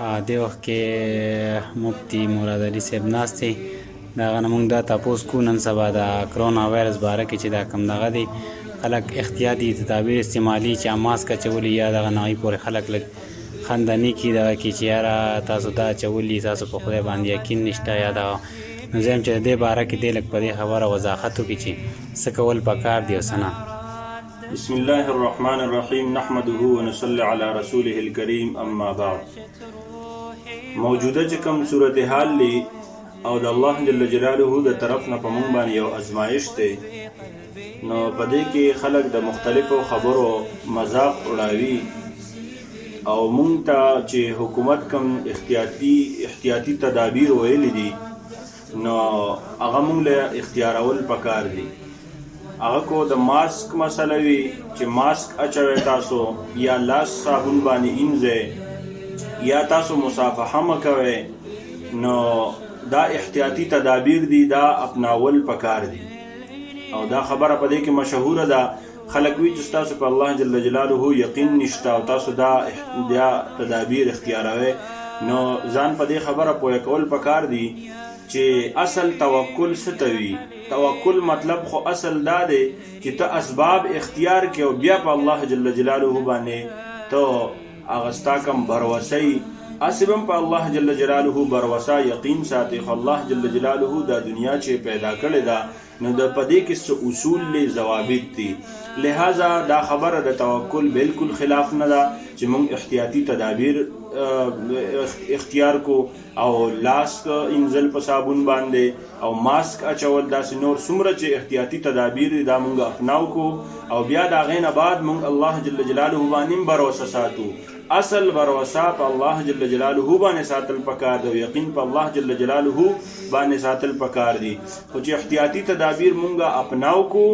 دې وخت کې مفتي مراد علي صاحب ناست دی، د هغه نه موږ دا تپوس کوو نن سبا د کرونا وایرس باره کې چې دا کوم دغه دی خلک احتیاطي تدابیر استعمالي چې ماسک اچولي یا دغه نه پورې خلک لږ خندني کي دغه کې چې یاره تاسو دا اچولي تاسو په خدای باندې یقین نشته یا دغه نو زه یم چې د دې باره کې دی لږ په دې خبره وضاحت وکړي چې څه کول پکار دی او څه نه. بسم الله الرحمن الرحیم نحمده ونصلي على رسوله الكريم اما بعد. موجوده چې کوم صورتحال لی او د الله جل جلاله د طرف نه په مونږ باندې یو ازمایش دی، نو په دې کې خلک د مختلفو خبرو مذاق اړوي او مونږ ته چې حکومت کوم احتیاطي تدابیر ویلي دي نو هغه مونږ له اختیارول پکار دي. هغه کو د ماسک مسله وي چې ماسک اچوي تاسو یا لاس صابون باندې انځئ یا تاسو مصافحه مکوئ، نو دا احتیاطي تدابیر دي، دا اپناول پکار دي. او دا خبره په دې کې مشهوره ده، خلک وی چې تاسو په الله جل جلاله یقین نشته او تاسو دا تدابیر اختیاروي، نو ځان په دې خبره پوهه کول پکار دي چې اصل توکل ستوي. توکل مطلب خو اصل دا دی چې ته اسباب اختیار کې او بیا په الله جل جلاله باندې ته اغستا کم بروسي اسبم په الله جل جلاله بروسا یقین ساتي. خو الله جل جلاله دا دنیا چې پیدا کړې ده نو د پدې کې څه اصول له ضوابط دي، لہذا دا خبره د توکل بالکل خلاف نه ده چې موږ احتیاطي تدابیر اختیار کو او لاس انزل په صابون باندې او ماسک اچول، داسې نور څومره چې احتیاطي تدابیر دا موږ اپناو کو او بیا دا غین بعد موږ الله جل جلاله باندې بروسه ساتو. اصل بروسا په الله جل جلاله باندې ساتل پکار دی، یقین په الله جل جلاله باندې ساتل پکار دی. خو چې احتیاطي تدابیر مونږه اپناو کو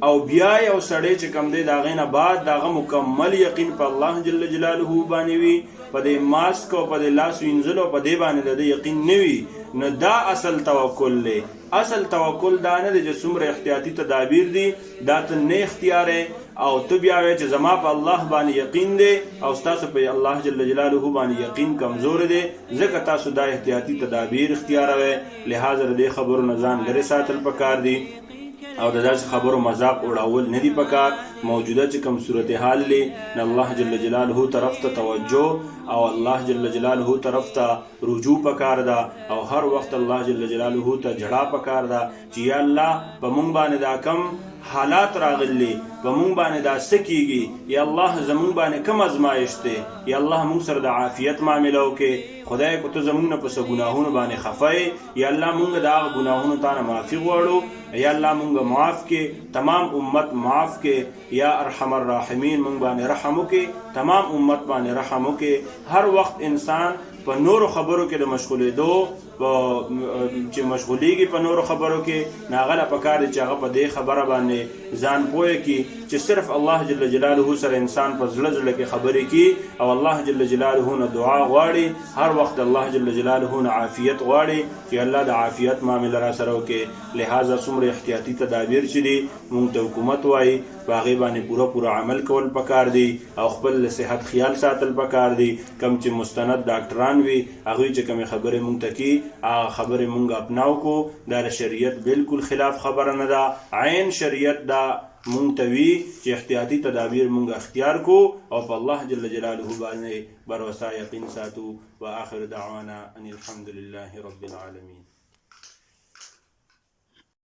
او بیا یو سړی چې کم دی دا غینه بعد داغه مکمل یقین په الله جل جلاله باندې وي، په دې ماسک او په دې لاس وینځلو په دې باندې د یقین نه وي، نو دا اصل توکل دی. اصل توکل دا نه دی چې څومره احتیاطي تدابیر دي دا ته نه اختیارې او ته بیا وایې چې زما په الله باندې یقین دی او ستاسو په الله جل جلاله باندې یقین کمزور دی، ځکه تاسو دا احتیاطي تدابیر اختیاروئ. لہذا د دې خبرو نه ځان لرې ساتل پکار دي او د داسې خبرو مذاق اړول نه دي پکار. موجوده چې کوم صورتحال لی نه الله جل جلاله طرف ته توجه او الله جل جلاله طرف ته رجوع پکار ده او هر وخت الله جل جلاله ته جړه پکار ده چې یا الله په مونږ باندې دا کم حالات راغلي، په مونږ باندې دا څه کیږي، یا الله زمونږ باندې کم ازمایش دی، یا الله مونږ سره د عافیت معامله وکړي. خدای کو ته زمونږ نه په څه ګناهونو باندې خفه، یا الله مونږ د هغه ګناهونو تا نه معافي غواړو، یا الله مونږ معاف کې تمام امت معاف کې، یا ارحم الراحمین مونږ باندې رحم وکې، تمام امت باندې رحم وکې. هر وخت انسان په نورو خبرو کې د مشغولېدو چې مشغولیږي په نورو خبرو کې، ناغله پکار دی چې هغه په دې خبره باندې ځان پوه کړي چې صرف الله جل جلاله سره انسان په زړه زړه کې خبرې کړي او الله جل جلاله نه دعا غواړي، هر وخت الله جل جلاله نه عافیت غواړي چې الله د عافیت معامله را سره وکړي. لہذا څومره احتیاطي تدابیر چې دي مونږ ته حکومت وایي په هغې باندې پوره عمل کول پکار دي او خپل صحت خیال ساتل پکار دي. کم چې مستند ډاکټران وي هغوی چې کومې خبرې مونږ ته کوي هغه خبرې مونږ اپناو کو، دا د شریعت بالکل خلاف خبره نه ده، عین شریعت دا مونږ ته وي چې احتیاطي تدابیر مونږ اختیار کو او په الله جل جلاله باندې بروسا یقین ساتو. و آخر دعوانا ان الحمد لله رب العالمین.